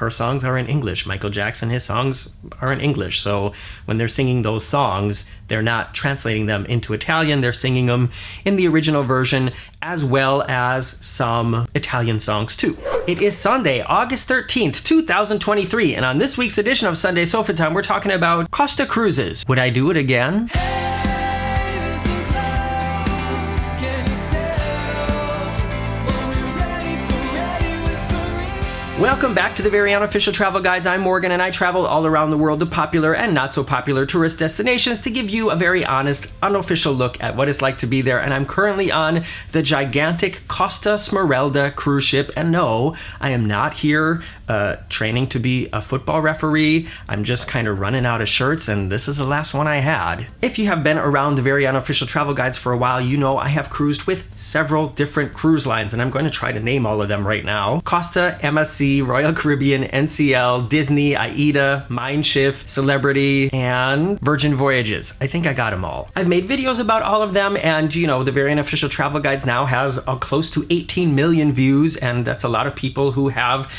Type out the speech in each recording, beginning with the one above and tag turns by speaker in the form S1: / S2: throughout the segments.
S1: her songs are in English. Michael Jackson, his songs are in English. So when they're singing those songs, they're not translating them into Italian. They're singing them in the original version, as well as some Italian songs too. It is Sunday, August 13th, 2023. And on this week's edition of Sunday Sofa Time, we're talking about Costa Cruises. Would I do it again? Welcome back to the very unofficial travel guides. I'm Morgan and I travel all around the world to popular and not so popular tourist destinations to give you a very honest, unofficial look at what it's like to be there. And I'm currently on the gigantic Costa Smeralda cruise ship. And no, I am not here training to be a football referee. I'm just kind of running out of shirts and this is the last one I had. If you have been around the very unofficial travel guides for a while, you know I have cruised with several different cruise lines and I'm going to try to name all of them right now. Costa, MSC, Royal Caribbean, NCL, Disney, AIDA, Mein Schiff, Celebrity, and Virgin Voyages. I think I got them all. I've made videos about all of them and you know, the very unofficial travel guides now has close to 18 million views and that's a lot of people who have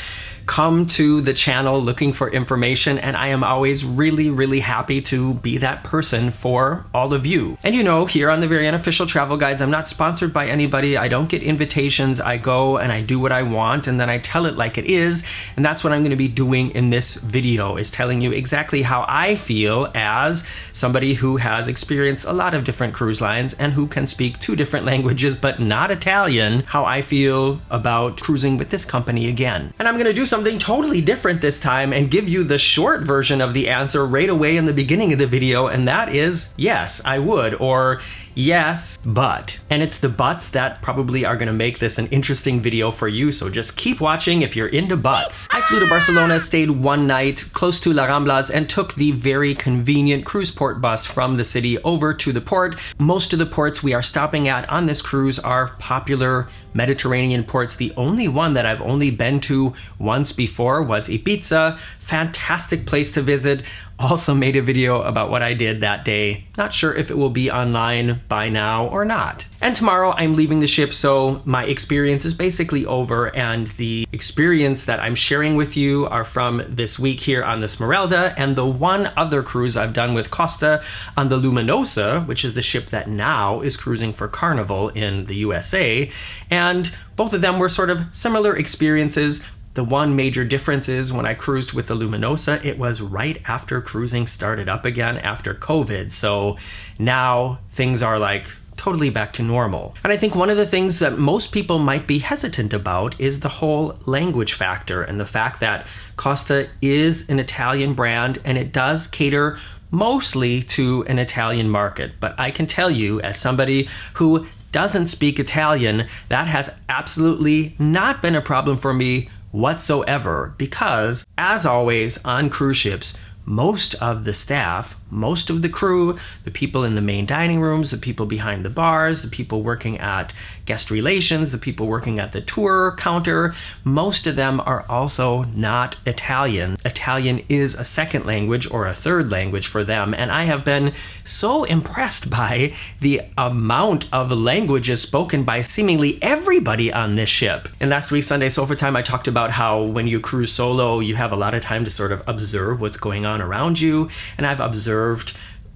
S1: come to the channel looking for information, and I am always really happy to be that person for all of you. And you know, here on the very unofficial travel guides, I'm not sponsored by anybody. I don't get invitations. I go and I do what I want and then I tell it like it is, and that's what I'm going to be doing in this video, is telling you exactly how I feel as somebody who has experienced a lot of different cruise lines and who can speak 2 different languages but not Italian, how I feel about cruising with this company again. And I'm going to do something totally different this time and give you the short version of the answer right away in the beginning of the video, and that is yes, I would, or yes, but. And it's the buts that probably are going to make this an interesting video for you, so just keep watching if you're into buts. I flew to Barcelona, stayed one night close to La Ramblas, and took the very convenient cruise port bus from the city over to the port. Most of the ports we are stopping at on this cruise are popular Mediterranean ports. The only one that I've only been to once before was Ibiza. Fantastic place to visit. Also made a video about what I did that day. Not sure if it will be online by now or not. And tomorrow I'm leaving the ship, so my experience is basically over, and the experience that I'm sharing with you are from this week here on the Smeralda and the one other cruise I've done with Costa on the Luminosa, which is the ship that now is cruising for Carnival in the USA. And both of them were sort of similar experiences. The one major difference is when I cruised with the Luminosa, it was right after cruising started up again after COVID. So now things are like totally back to normal. And I think one of the things that most people might be hesitant about is the whole language factor and the fact that Costa is an Italian brand and it does cater mostly to an Italian market. But I can tell you, as somebody who doesn't speak Italian, that has absolutely not been a problem for me whatsoever, because as always on cruise ships, most of the staff, most of the crew, the people in the main dining rooms, the people behind the bars, the people working at guest relations, the people working at the tour counter, most of them are also not Italian. Italian is a second language or a third language for them, and I have been so impressed by the amount of languages spoken by seemingly everybody on this ship. In last week's Sunday Sofa Time, I talked about how when you cruise solo, you have a lot of time to sort of observe what's going on around you, and I've observed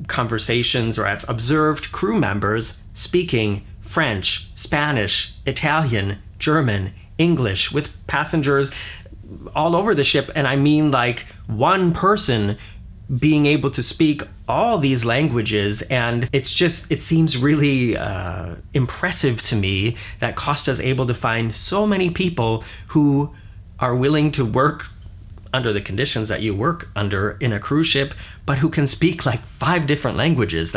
S1: conversations, or I've observed crew members speaking French, Spanish, Italian, German, English with passengers all over the ship, and I mean like one person being able to speak all these languages, and it seems really impressive to me that Costa's able to find so many people who are willing to work under the conditions that you work under in a cruise ship, but who can speak like 5 different languages.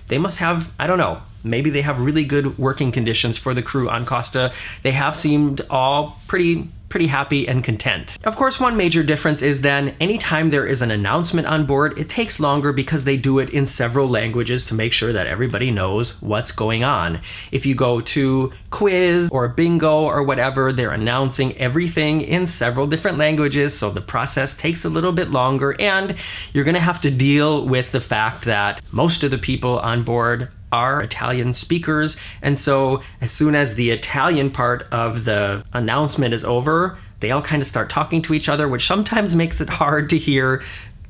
S1: They must have, I don't know, maybe they have really good working conditions for the crew on Costa. They have seemed all pretty happy and content. Of course, one major difference is then anytime there is an announcement on board, it takes longer because they do it in several languages to make sure that everybody knows what's going on. If you go to quiz or bingo or whatever, they're announcing everything in several different languages, so the process takes a little bit longer, and you're gonna have to deal with the fact that most of the people on board are Italian speakers, and so as soon as the Italian part of the announcement is over, they all kind of start talking to each other, which sometimes makes it hard to hear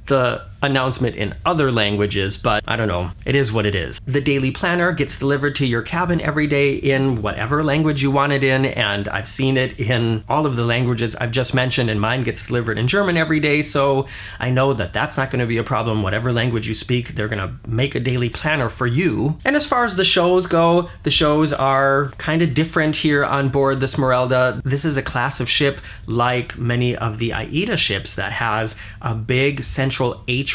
S1: the announcement in other languages, but I don't know, it is what it is. The daily planner gets delivered to your cabin every day in whatever language you want it in, and I've seen it in all of the languages I've just mentioned, and mine gets delivered in German every day, so I know that that's not going to be a problem. Whatever language you speak, they're going to make a daily planner for you. And as far as the shows go, the shows are kind of different here on board the Smeralda. This is a class of ship like many of the AIDA ships that has a big central atrium,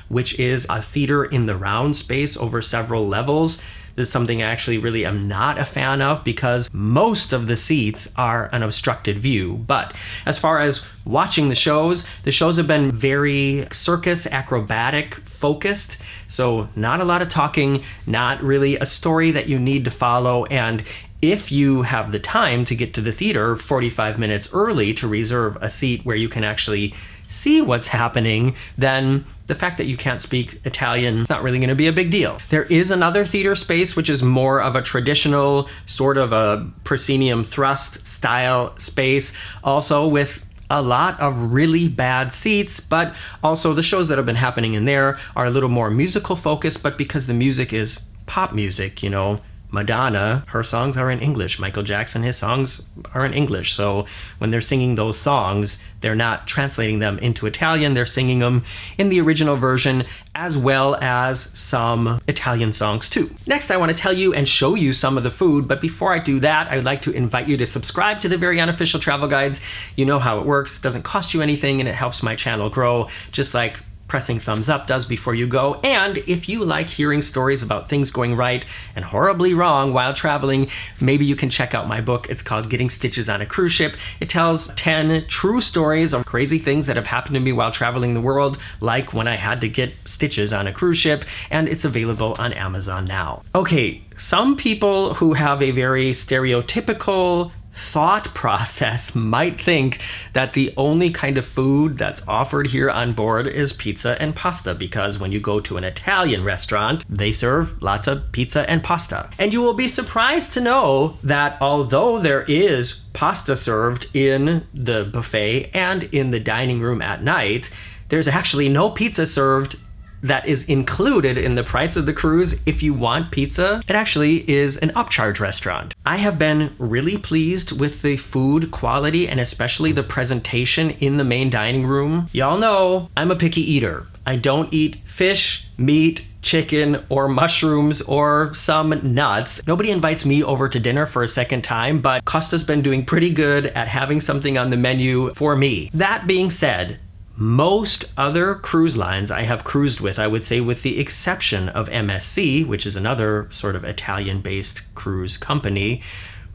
S1: which is a theater in the round space over several levels. This is something I actually really am not a fan of because most of the seats are an obstructed view. But as far as watching the shows have been very circus acrobatic focused. So not a lot of talking, not really a story that you need to follow. And if you have the time to get to the theater 45 minutes early to reserve a seat where you can actually see what's happening, then the fact that you can't speak Italian is not really going to be a big deal. There is another theater space, which is more of a traditional sort of a proscenium thrust style space, also with a lot of really bad seats, but also the shows that have been happening in there are a little more musical focused, but because the music is pop music, you know, Madonna, her songs are in English. Michael Jackson, his songs are in English. So when they're singing those songs, they're not translating them into Italian. They're singing them in the original version, as well as some Italian songs too. Next, I want to tell you and show you some of the food. But before I do that, I'd like to invite you to subscribe to the Very Unofficial Travel Guides. You know how it works. It doesn't cost you anything and it helps my channel grow, just like pressing thumbs up does before you go. And if you like hearing stories about things going right and horribly wrong while traveling, maybe you can check out my book. It's called Getting Stitches on a Cruise Ship. It tells 10 true stories of crazy things that have happened to me while traveling the world, like when I had to get stitches on a cruise ship, and it's available on Amazon now. Okay, some people who have a very stereotypical thought process might think that the only kind of food that's offered here on board is pizza and pasta, because when you go to an Italian restaurant, they serve lots of pizza and pasta. And you will be surprised to know that although there is pasta served in the buffet and in the dining room at night, there's actually no pizza served that is included in the price of the cruise. If you want pizza, it actually is an upcharge restaurant. I have been really pleased with the food quality and especially the presentation in the main dining room. Y'all know I'm a picky eater. I don't eat fish, meat, chicken, or mushrooms, or some nuts. Nobody invites me over to dinner for a second time, but Costa's been doing pretty good at having something on the menu for me. That being said, most other cruise lines I have cruised with, I would say with the exception of MSC, which is another sort of Italian-based cruise company,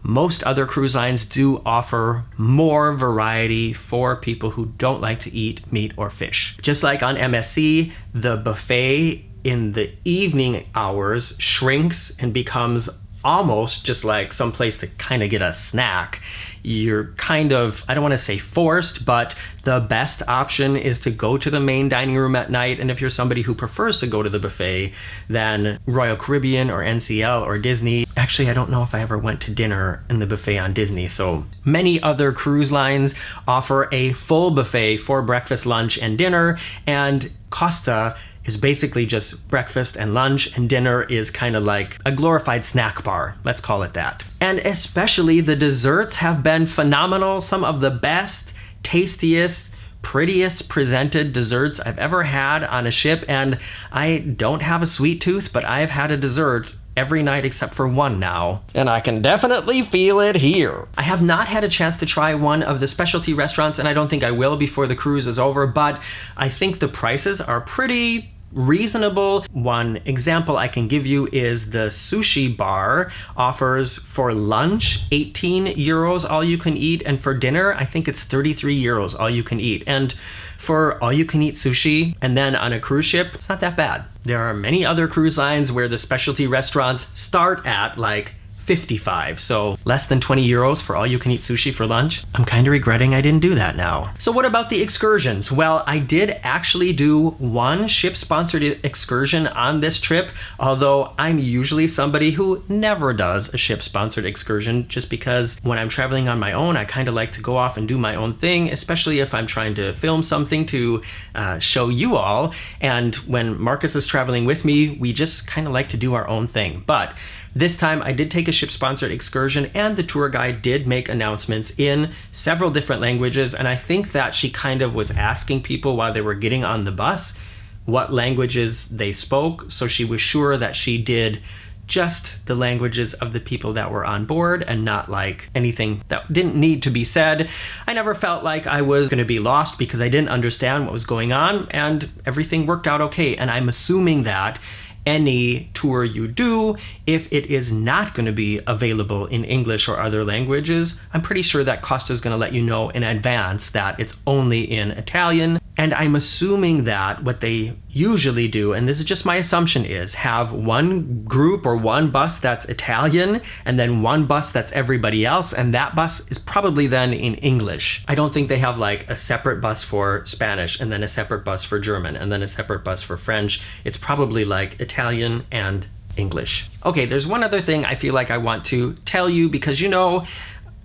S1: most other cruise lines do offer more variety for people who don't like to eat meat or fish. Just like on MSC, the buffet in the evening hours shrinks and becomes almost just like some place to kind of get a snack. You're kind of, I don't want to say forced, but the best option is to go to the main dining room at night. And if you're somebody who prefers to go to the buffet, then Royal Caribbean or NCL or Disney. Actually, I don't know if I ever went to dinner in the buffet on Disney. So many other cruise lines offer a full buffet for breakfast, lunch, and dinner. And Costa is basically just breakfast and lunch, and dinner is kind of like a glorified snack bar. Let's call it that. And especially the desserts have been phenomenal. Some of the best, tastiest, prettiest presented desserts I've ever had on a ship. And I don't have a sweet tooth, but I've had a dessert every night except for one now, and I can definitely feel it here. I have not had a chance to try one of the specialty restaurants, and I don't think I will before the cruise is over, but I think the prices are pretty reasonable. One example I can give you is the sushi bar offers for lunch 18 euros all you can eat, and for dinner I think it's 33 euros all you can eat. And for all you can eat sushi and then on a cruise ship, it's not that bad. There are many other cruise lines where the specialty restaurants start at like 55, so less than 20 euros for all you can eat sushi for lunch. I'm kind of regretting I didn't do that now. So what about the excursions? Well, I did actually do one ship-sponsored excursion on this trip, although I'm usually somebody who never does a ship-sponsored excursion, just because when I'm traveling on my own, I kind of like to go off and do my own thing, especially if I'm trying to film something to show you all. And when Marcus is traveling with me, we just kind of like to do our own thing. But this time I did take a ship-sponsored excursion, and the tour guide did make announcements in several different languages, and I think that she kind of was asking people while they were getting on the bus what languages they spoke, so she was sure that she did just the languages of the people that were on board and not like anything that didn't need to be said. I never felt like I was going to be lost because I didn't understand what was going on, and everything worked out okay. And I'm assuming that any tour you do, if it is not going to be available in English or other languages, I'm pretty sure that Costa is going to let you know in advance that it's only in Italian. And I'm assuming that what they usually do, and this is just my assumption, is have one group or one bus that's Italian and then one bus that's everybody else, and that bus is probably then in English. I don't think they have like a separate bus for Spanish and then a separate bus for German and then a separate bus for French. It's probably like Italian and English. Okay, there's one other thing I feel like I want to tell you, because you know,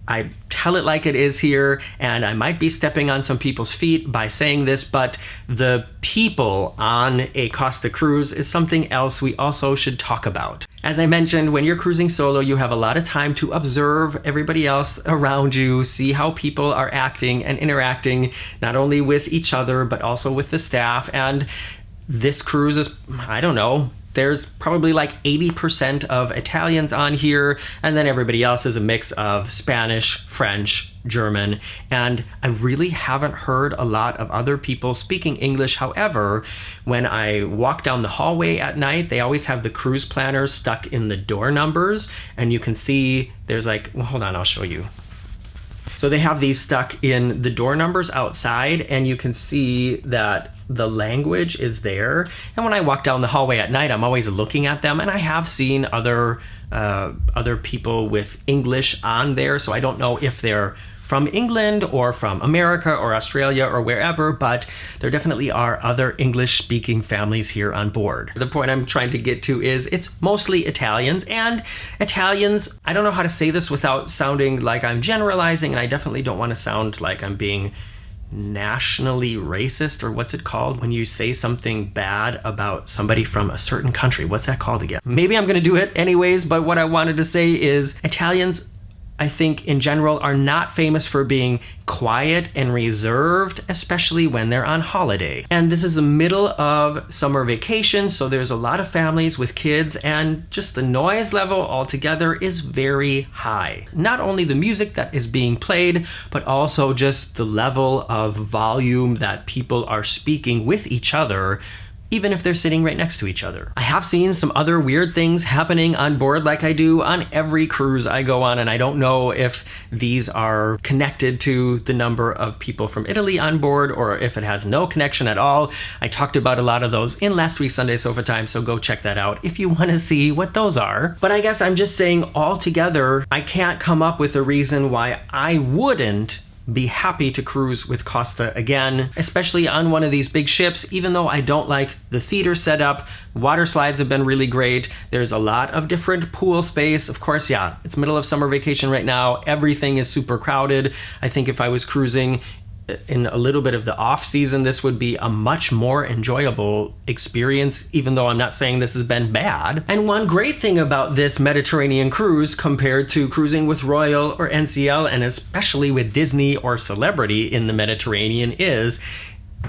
S1: I tell it like it is here, and I might be stepping on some people's feet by saying this, but the people on a Costa cruise is something else we also should talk about. As I mentioned, when you're cruising solo, you have a lot of time to observe everybody else around you, see how people are acting and interacting, not only with each other, but also with the staff. And this cruise is, I don't know, there's probably like 80% of Italians on here, and then everybody else is a mix of Spanish, French, German, and I really haven't heard a lot of other people speaking English. However, when I walk down the hallway at night, they always have the cruise planners stuck in the door numbers, and you can see there's like, well, hold on, I'll show you. So they have these stuck in the door numbers outside, and you can see that the language is there. And when I walk down the hallway at night, I'm always looking at them, and I have seen other people with English on there. So I don't know if they're from England or from America or Australia or wherever, but there definitely are other English-speaking families here on board. The point I'm trying to get to is it's mostly Italians, and Italians, I don't know how to say this without sounding like I'm generalizing, and I definitely don't want to sound like I'm being nationally racist, or what's it called when you say something bad about somebody from a certain country? What's that called again? Maybe I'm gonna do it anyways, but what I wanted to say is Italians, I think in general, are not famous for being quiet and reserved, especially when they're on holiday. And this is the middle of summer vacation, so there's a lot of families with kids, and just the noise level altogether is very high. Not only the music that is being played, but also just the level of volume that people are speaking with each other, even if they're sitting right next to each other. I have seen some other weird things happening on board, like I do on every cruise I go on, and I don't know if these are connected to the number of people from Italy on board or if it has no connection at all. I talked about a lot of those in last week's Sunday SofaTime, so go check that out if you want to see what those are. But I guess I'm just saying altogether, I can't come up with a reason why I wouldn't be happy to cruise with Costa again, especially on one of these big ships. Even though I don't like the theater setup, water slides have been really great. There's a lot of different pool space. Of course, yeah, it's middle of summer vacation right now. Everything is super crowded. I think if I was cruising in a little bit of the off season, this would be a much more enjoyable experience, even though I'm not saying this has been bad. And one great thing about this Mediterranean cruise compared to cruising with Royal or NCL, and especially with Disney or Celebrity in the Mediterranean, is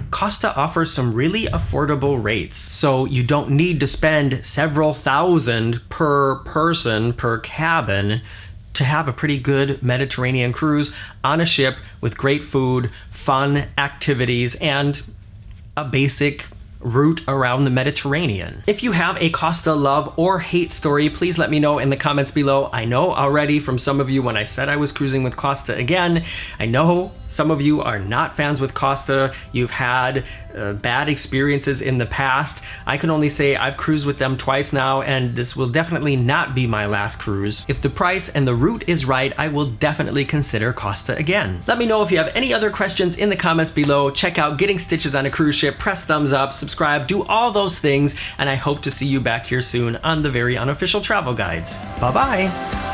S1: Costa offers some really affordable rates. So you don't need to spend several thousand per person per cabin to have a pretty good Mediterranean cruise on a ship with great food, fun activities, and a basic route around the Mediterranean. If you have a Costa love or hate story, please let me know in the comments below. I know already from some of you when I said I was cruising with Costa again, I know Some of you are not fans with Costa. You've had bad experiences in the past. I can only say I've cruised with them twice now, and this will definitely not be my last cruise. If the price and the route is right, I will definitely consider Costa again. Let me know if you have any other questions in the comments below. Check out Getting Stitches on a Cruise Ship, press thumbs up, subscribe, do all those things, and I hope to see you back here soon on the Very Unofficial Travel Guides. Bye-bye.